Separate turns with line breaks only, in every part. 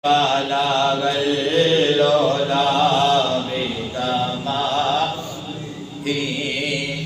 بلغ العلا بكماله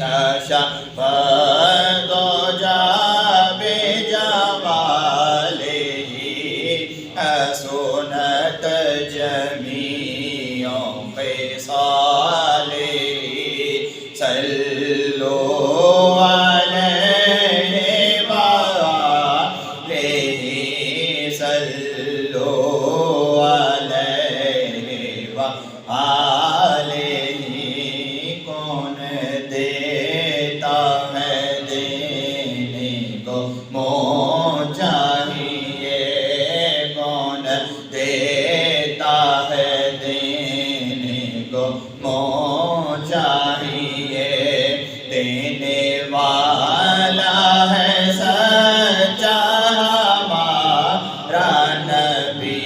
كشف الدجى بجماله حسنت جميع خصاله صلوا عليه وآله صلوا عليه وآله کون دیتا ہے دینے کو منہ چاہیے کون دیتا ہے دینے کو منہ چاہیے دینے والا ہے سچا ہمارا نبی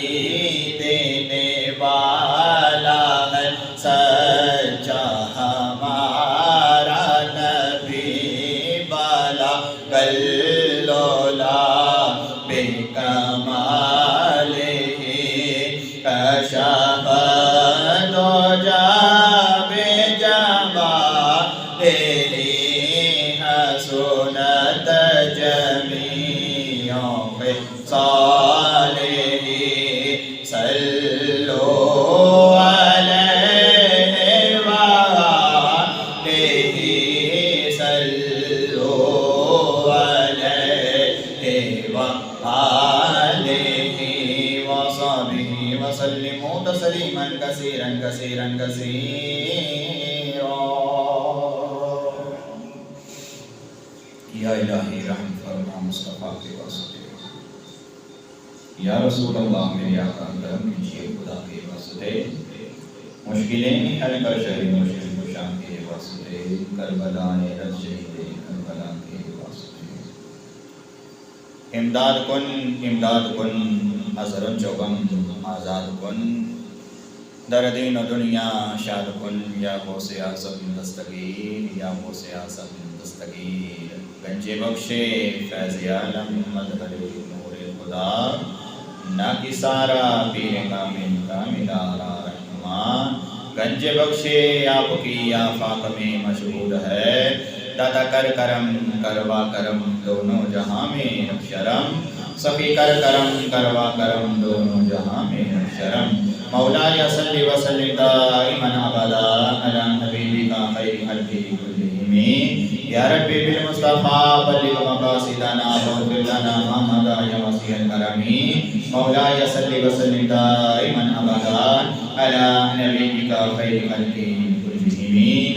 دینے والا ہے سچا ہمارا نبی بلغ العلا بکمالہ کشف الدجى بجماله حسنت جميع خصاله صلوا عليه وآله صلوا عليه وآله وصحبه وسلموا تسليما كثيرا كثيرا كثيرا. یا الہی رحم فرما مصطفیٰ کے واسطے، یا رسول اللہ میرے آقا کرم کیجیے خدا کے واسطے، مشکلیں حل کر شہری مشکل کشاں کے واسطے، کربلا رد شہید کربلا کے واسطے. امداد کن ازر چوغم آزاد کن در دین و دنیا شاد کن یا غوث اعظم دستگیر یا غوث اعظم دستگیر. گنج بخشے فیض عالم مظہر نور خدا نا کی سارا پیر کامل کاملارا رحمان. گنج بخشے آپ کی آفاق میں مشہور ہے، دادا کر کرم کروا کرم دونوں جہاں میں شرم، سخی کر کرم کروا کرم دونوں جہاں میں شرم. مولاي صل وسلم دائما ابدا على حبيبك خير خلق كلهم يا ربي بالمصطفى بلغ مقاصدنا واغفر لنا ما مضى يا وسيع الكرم. مولاي صل وسلم دائما ابدا على نبيك خير خلق كلهم.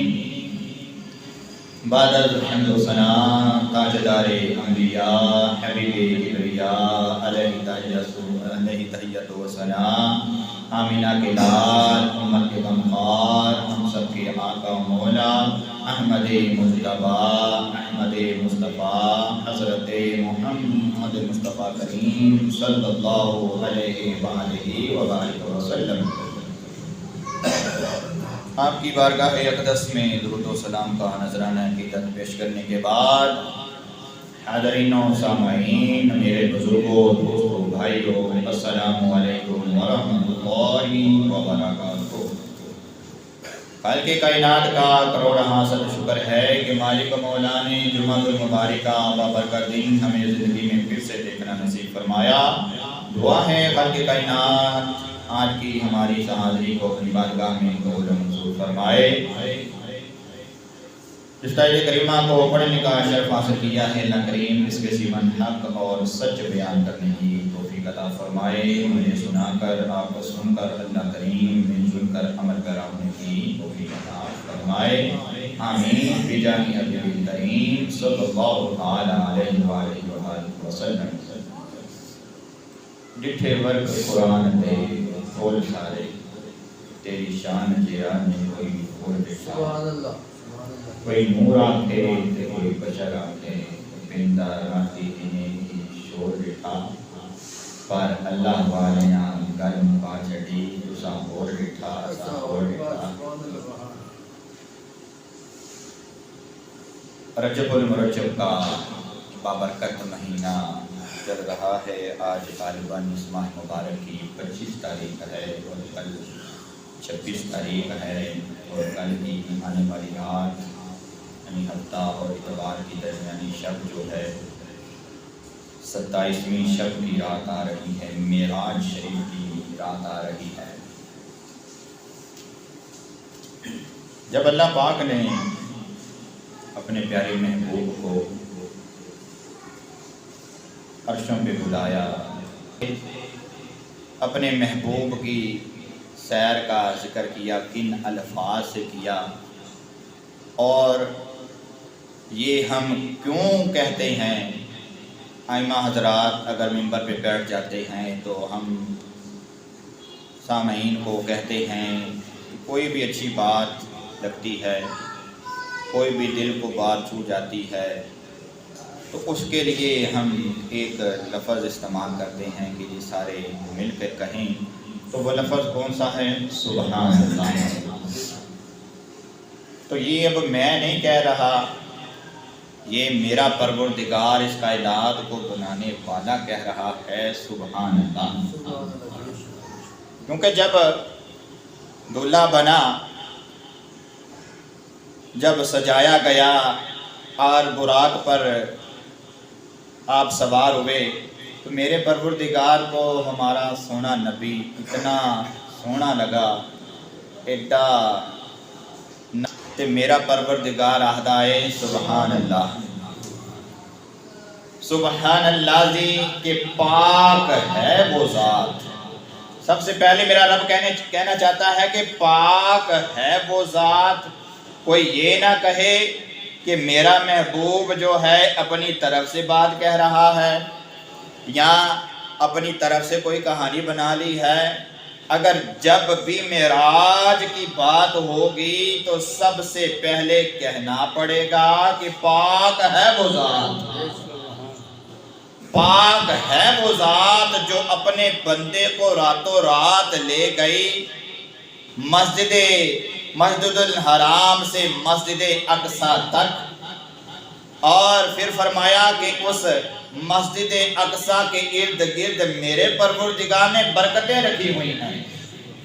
بعد الحمد والثناء تاجدار انبیاء حبیب کبریاء علیہ تحیت و ثناء، آمینہ کے لال امت کے غمخوار ہم سب کے آقا و مولا احمد مصطفیٰ حضرت محمد مصطفیٰ کریم صلی اللہ علیہ وآلہ وبارک وسلم. آپ کی بارگاہ اقدس میں درود و سلام کا نذرانہ عقیدت پیش کرنے کے بعد، حاضرین و سامعین، میرے بزرگوں دوستوں بھائیوں، السلام علیکم ورحمۃ اللہ وبرکاتہ. خالق کائنات کا کروڑہا صد شکر ہے کہ مالک مولا نے جمعہ المبارکہ بابرکت دن ہمیں زندگی میں پھر سے دیکھنا نصیب فرمایا. دعا ہے خالق کائنات آج کی ہماری حاضری کو اپنی بارگاہ میں قبول منظور فرمائے. جس تائید کریمہ کو پڑھنے کا شرف حاصل کیا ہے اللہ کریم اس کے سیون حق اور سچ بیان کرنے کی توفیق عطا فرمائے. مجھے سنا کر آپ کو سن کر اللہ کریم مل جل کر عمل کرانے کی توفیق عطا فرمائے. آمین بجاہ حبیب کریم صلی اللہ علیہ وآلہ وسلم. ڈٹھے ورک قرآن دے کھول سارے تیری شان جیان میں کوئی کھول بیٹھا. کوئی نور آتے کوئی بشر آتے بندہ راتی انہیں کی شور بیٹھا. پر اللہ والے نام گرم پا چڑی تسا ہور بیٹھا سا ہور بیٹھا. رجب المرجب کا بابرکت مہینہ چل رہا ہے. آج غالباً اس ماہ مبارک کی 25 تاریخ ہے اور کل 26 تاریخ ہے اور کل کی آنے والی رات یعنی ہفتہ اور اتوار کی درمیانی شب جو ہے 27ویں شب کی رات آ رہی ہے. معراج شریف کی رات آ رہی ہے. جب اللہ پاک نے اپنے پیارے محبوب کو عرشوں پہ بلایا، اپنے محبوب کی سیر کا ذکر کیا، کن الفاظ سے کیا، اور یہ ہم کیوں کہتے ہیں. ائمہ حضرات اگر منبر پہ بیٹھ جاتے ہیں تو ہم سامعین کو کہتے ہیں کہ کوئی بھی اچھی بات لگتی ہے، کوئی بھی دل کو بات چھو جاتی ہے تو اس کے لیے ہم ایک لفظ استعمال کرتے ہیں کہ یہ سارے مل کر کہیں. تو وہ لفظ کون سا ہے؟ سبحان اللہ. تو یہ اب میں نہیں کہہ رہا، یہ میرا پروردگار اس کائنات کو بنانے والا کہہ رہا ہے سبحان اللہ. کیونکہ جب دلہا بنا، جب سجایا گیا اور براق پر آپ سوار ہوئے تو میرے پروردگار کو ہمارا سونا نبی اتنا سونا لگا، ایڈا میرا پروردگار آہدائے سبحان اللہ. سبحان اللہ جی کہ پاک ہے وہ ذات. سب سے پہلے میرا رب کہنا چاہتا ہے کہ پاک ہے وہ ذات. کوئی یہ نہ کہے کہ میرا محبوب جو ہے اپنی طرف سے بات کہہ رہا ہے یا اپنی طرف سے کوئی کہانی بنا لی ہے. اگر جب بھی معراج کی بات ہوگی تو سب سے پہلے کہنا پڑے گا کہ پاک ہے وہ ذات. پاک ہے وہ ذات جو اپنے بندے کو راتوں رات لے گئی مسجد الحرام سے مسجد اقصی تک، اور پھر فرمایا کہ اس مسجد اقصی کے ارد گرد میرے پروردگار نے برکتیں رکھی ہوئی ہیں.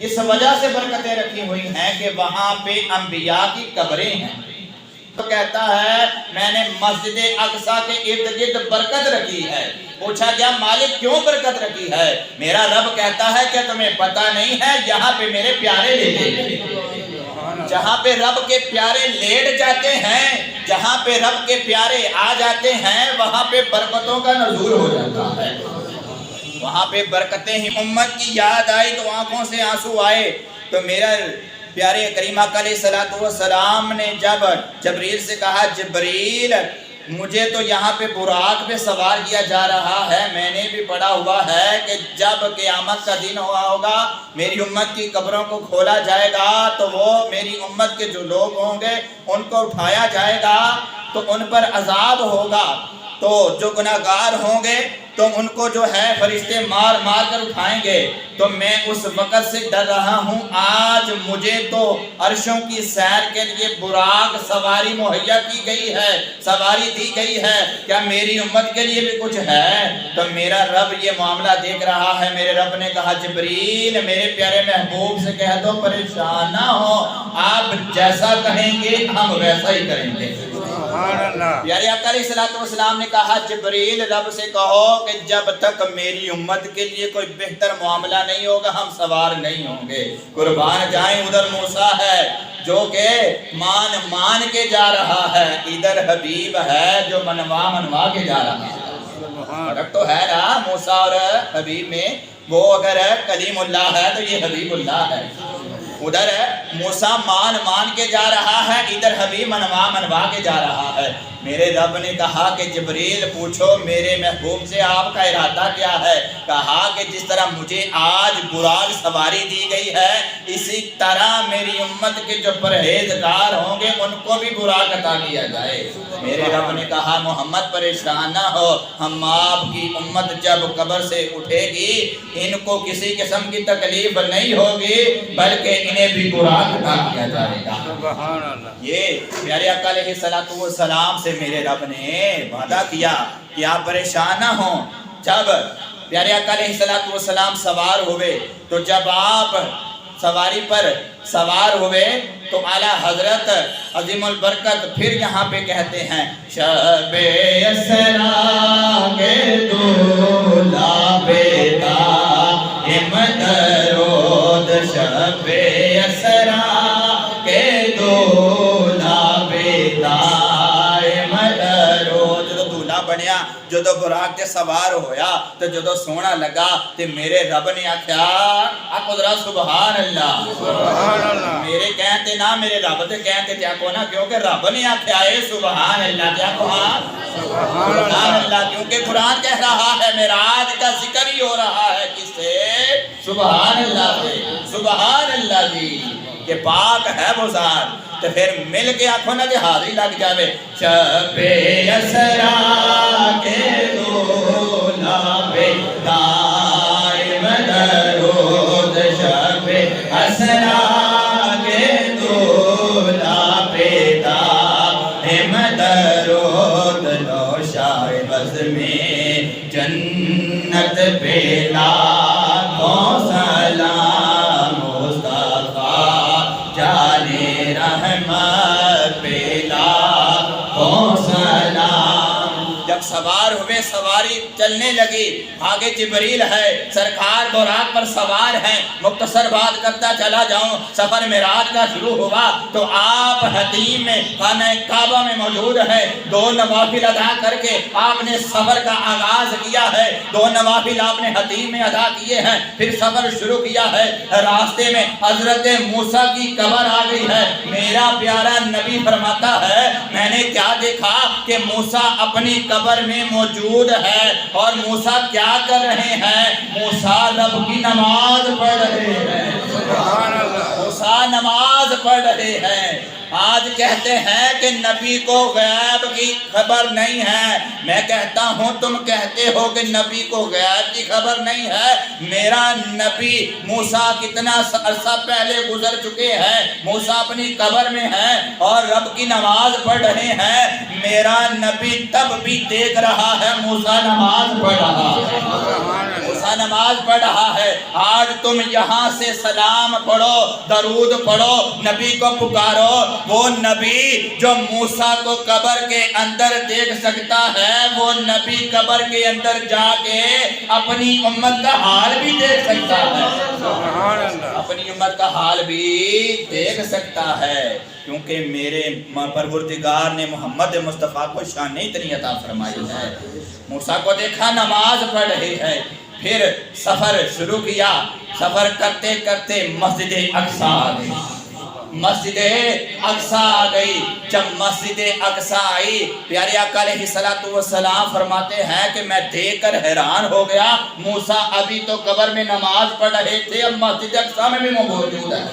اس وجہ سے برکتیں رکھی ہوئی ہیں کہ وہاں پہ انبیاء کی قبریں ہیں. تو کہتا ہے میں نے مسجد اقصی کے ارد گرد برکت رکھی ہے. پوچھا گیا مالک کیوں برکت رکھی ہے؟ میرا رب کہتا ہے کہ تمہیں پتہ نہیں ہے یہاں پہ میرے پیارے لیٹے، جہاں پہ رب کے پیارے لیٹ جاتے ہیں، جہاں پہ رب کے پیارے آ جاتے ہیں وہاں پہ برکتوں کا نزول ہو جاتا ہے. وہاں پہ برکتیں ہی. امت کی یاد آئی تو آنکھوں سے آنسو آئے. تو میرا پیارے کریم آقا علیہ السلام نے جب جبریل سے کہا جبریل مجھے تو یہاں پہ براق پہ سوار کیا جا رہا ہے، میں نے بھی پڑھا ہوا ہے کہ جب قیامت کا دن ہوا ہوگا میری امت کی قبروں کو کھولا جائے گا تو وہ میری امت کے جو لوگ ہوں گے ان کو اٹھایا جائے گا تو ان پر عذاب ہوگا. تو جو گناہگار ہوں گے تو ان کو جو ہے فرشتے مار مار کر اٹھائیں گے. تو میں اس وقت سے ڈر رہا ہوں. آج مجھے تو عرشوں کی سیر کے لیے براق سواری مہیا کی گئی ہے، سواری دی گئی ہے، کیا میری امت کے لیے بھی کچھ ہے؟ تو میرا رب یہ معاملہ دیکھ رہا ہے. میرے رب نے کہا جبریل میرے پیارے محبوب سے کہہ دو پریشان نہ ہو، آپ جیسا کہیں گے ہم ویسا ہی کریں گے. پیارے آقا علیہ السلام نے کہا جبریل رب سے کہو کہ جب تک میری امت کے لیے کوئی بہتر معاملہ نہیں ہوگا ہم سوار نہیں ہوں گے. قربان جائیں ادھر موسیٰ ہے جو کہ مان کے جا رہا ہے، ادھر حبیب ہے جو منوا کے جا رہا ہے. فرق تو ہے نا موسیٰ اور حبیب میں. وہ اگر کلیم اللہ ہے تو یہ حبیب اللہ ہے. ادھر موسیٰ مان کے جا رہا ہے، ادھر حبیب منوا کے جا رہا ہے. میرے رب نے کہا کہ جبریل پوچھو میرے محبوب سے آپ کا ارادہ کیا ہے؟ کہا کہ جس طرح مجھے آج براق سواری دی گئی ہے اسی طرح میری امت کے جو پرہیزگار ہوں گے ان کو بھی براق عطا کیا جائے. میرے رب نے کہا محمد پریشان نہ ہو، ہم آپ کی امت جب قبر سے اٹھے گی ان کو کسی قسم کی تکلیف نہیں ہوگی بلکہ انہیں بھی براق عطا کیا جائے گا. یہ پیارے آقا علیہ السلام سے میرے رب نے وعدہ کیا کہ آپ پریشان نہ ہوں. جب پیارے آقا علیہ الصلوۃ والسلام سوار ہوئے تو جب آپ سواری پر سوار ہوئے تو اعلیٰ حضرت عظیم البرکت پھر یہاں پہ کہتے ہیں شب اسرا کے دولا بیتا درود شب اسرا کے دولا بیتا بنیا جدو براق تے سوار ہویا تو جدو سونا لگا تے میرے رب نے آکھیا قدرہ سبحان اللہ میرے کہتے نا میرے رب تے کہتے تیا کو نا کیونکہ رب نے آکھیا ہے سبحان اللہ تیا کو سبحان اللہ کیونکہ قرآن کہہ رہا ہے معراج کا ذکر ہی ہو رہا ہے کس سے سبحان اللہ سے سبحان اللہ جی کہ پاک ہے وہ ذات تو پھر مل کے آنکھوں نہ حاضری لگ جاوے شب اسرا کے دولا بیتا درود شب اسرا کے دولا بیتا درود نوشائے بزم جنت بیلا کو سلام مصطفیٰ جانے رحمت پیلا کو سلام جب سوار ہوئے سواری چلنے لگی آگے جبریل ہے سرکار براق پر سوار ہیں مختصر بات کرتا چلا جاؤں سفر معراج کا شروع ہوا تو آپ حتیم میں خانہ کعبہ میں موجود ہے 2 نوافل ادا کر کے آپ نے سفر کا آغاز کیا ہے 2 نوافل آپ نے حتیم میں ادا کیے ہیں پھر سفر شروع کیا ہے راستے میں حضرت موسیٰ کی قبر آ گئی ہے میرا پیارا نبی فرماتا ہے میں نے کیا دیکھا کہ موسیٰ اپنی قبر میں موجود ہے اور موسیٰ کیا کر رہے ہیں موسیٰ رب کی نماز پڑھ رہے ہیں موسیٰ نماز پڑھ رہے ہیں آج کہتے ہیں کہ نبی کو غیب کی خبر نہیں ہے میں کہتا ہوں تم کہتے ہو کہ نبی کو غیب کی خبر نہیں ہے میرا نبی موسیٰ کتنا عرصہ پہلے گزر چکے ہیں موسیٰ اپنی قبر میں ہیں اور رب کی نماز پڑھ رہے ہیں میرا نبی تب بھی دیکھ رہا ہے موسیٰ نماز پڑھ رہا ہے موسیٰ نماز پڑھ رہا ہے آج تم یہاں سے سلام پڑھو درود پڑھو نبی کو پکارو وہ نبی جو موسیٰ کو قبر کے اندر دیکھ سکتا ہے وہ نبی قبر کے اندر جا کے اپنی امت کا حال بھی دیکھ سکتا ہے اپنی امت کا حال بھی دیکھ سکتا ہے کیونکہ میرے پروردگار نے محمد مصطفیٰ کو شان اتنی عطا فرمائی ہے موسیٰ کو دیکھا نماز پڑھ رہی ہے پھر سفر شروع کیا سفر کرتے کرتے مسجد اقصی آ گئی مسجد اقصی آ گئی جب مسجد اقصی آئی پیارے آقا علیہ الصلوۃ والسلام فرماتے ہیں کہ میں دیکھ کر حیران ہو گیا موسیٰ ابھی تو قبر میں نماز پڑھ رہے تھے اب مسجد اقصی میں بھی موجود ہے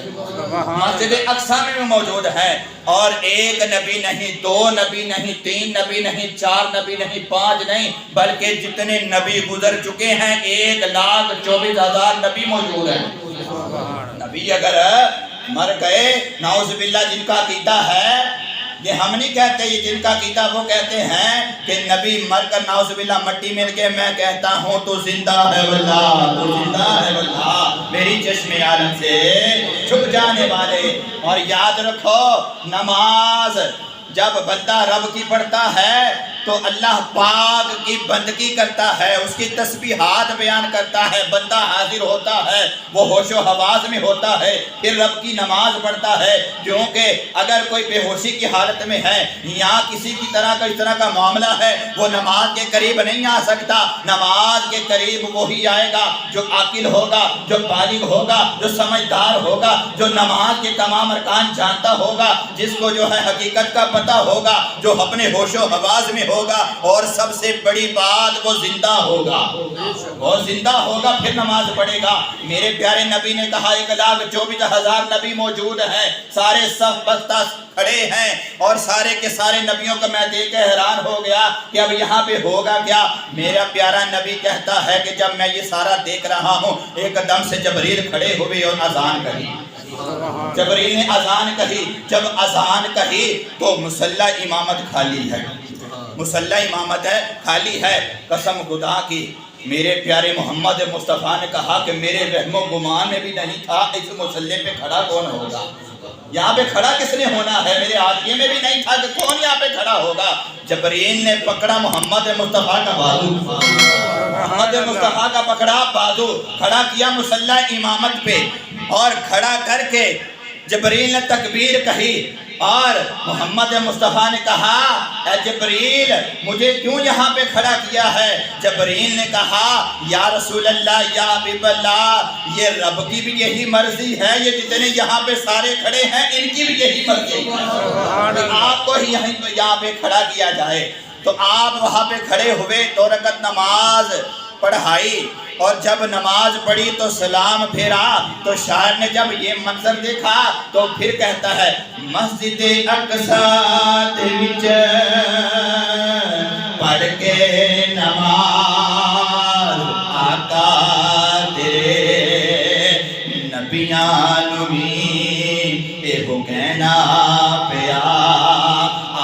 مسجد اقصی میں بھی موجود ہے اور ایک نبی نہیں 2 نبی نہیں 3 نبی نہیں 4 نبی نہیں 5 نہیں بلکہ جتنے نبی گزر چکے ہیں 1,24,000 نبی موجود ہیں نبی اگر مر گئے نعوذ باللہ جن کا عقیدہ ہے یہ ہم نہیں کہتے یہ جن کا عقیدہ وہ کہتے ہیں کہ نبی مر کر نعوذ باللہ مٹی مل کے میں کہتا ہوں تو زندہ ہے واللہ تو زندہ ہے واللہ میری چشم عالم سے چھپ جانے والے اور یاد رکھو نماز جب بندہ رب کی پڑھتا ہے تو اللہ پاک کی بندگی کرتا ہے اس کی تسبیحات بیان کرتا ہے بندہ حاضر ہوتا ہے وہ ہوش و حواس میں ہوتا ہے پھر رب کی نماز پڑھتا ہے کیونکہ اگر کوئی بے ہوشی کی حالت میں ہے یا کسی کی طرح کا اس طرح کا معاملہ ہے وہ نماز کے قریب نہیں آ سکتا نماز کے قریب وہی آئے گا جو عاقل ہوگا جو بالغ ہوگا جو سمجھدار ہوگا جو نماز کے تمام ارکان جانتا ہوگا جس کو جو ہے حقیقت کا پتہ ہوگا جو اپنے ہوش و حواس میں ہوگا اور سب سے بڑی بات وہ زندہ ہوگا وہ زندہ ہوگا پھر نماز پڑھے گا میرے پیارے نبی نے کہا 1,24,000 نبی موجود ہیں سارے صف بستہ کھڑے ہیں اور سارے کے سارے نبیوں کو میں دیکھ کے حیران ہو گیا کہ اب یہاں پہ ہوگا کیا میرا پیارا نبی کہتا ہے کہ جب میں یہ سارا دیکھ رہا ہوں ایک دم سے جبریل کھڑے ہوئے اور اذان کہی جبریل نے اذان کہی جب اذان کہی تو مصلی امامت خالی ہے مصلی امامت ہے خالی ہے قسم خدا کی میرے پیارے محمد مصطفیٰ نے کہا کہ میرے وہم و گمان میں بھی نہیں تھا اس مصلی پہ کھڑا کون ہوگا، یہاں پہ کھڑا کس نے ہونا ہے، میرے آتیے میں بھی نہیں تھا کہ کون یہاں پہ کھڑا ہوگا۔ جبرائیل نے پکڑا محمد مصطفیٰ کا بازو، محمد مصطفیٰ کا پکڑا بازو، کھڑا کیا مصلی امامت پہ، اور کھڑا کر کے جبرائیل نے تکبیر کہی، اور محمد مصطفیٰ نے کہا اے جبرائیل مجھے کیوں یہاں پہ کھڑا کیا ہے؟ جبرائیل نے کہا یا رسول اللہ یا حبیب اللہ یہ رب کی بھی یہی مرضی ہے، یہ جتنے یہاں پہ سارے کھڑے ہیں ان کی بھی یہی مرضی ہے، آپ کو ہی یہاں پہ کھڑا کیا جائے۔ تو آپ وہاں پہ کھڑے ہوئے، 2 رکعت نماز پڑھائی، اور جب نماز پڑھی تو سلام پھیرا، تو شاعر نے جب یہ منظر دیکھا تو پھر کہتا ہے مسجد اقصیٰ دے وچ پڑھ کے نماز آقا تیرے نبیاں نو بھی ایہو کہنا پیا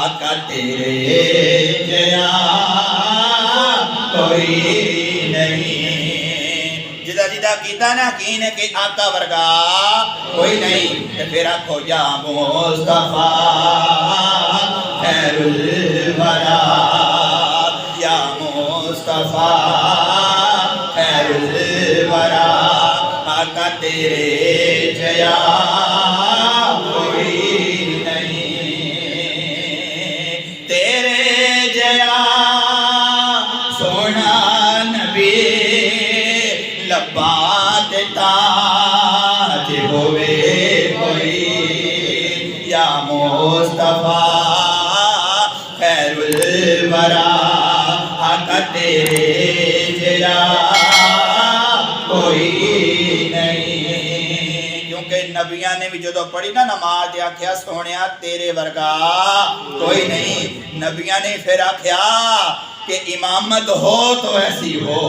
آقا تیرے جیا کوئی جدا کیتا نا کینے کہ آقا ورگا کوئی نہیں، پھر آکھو یا مصطفیٰ خیر الورا، یا مصطفیٰ خیر الورا، آقا تیرے جیا کوئی نہیں، تیرے جیا سونا نبی لبات تاج ہوئے کوئی، یا مصطفیٰ خیر الورا، آقا تیرے جیا کوئی نہیں۔ کیونکہ نبیاں نے بھی جدو پڑھی نا نماز دیا کیا سونیا تیرے ورگا کوئی نہیں، نبیاں نے پھر آکھیا کہ امامت ہو تو ایسی ہو۔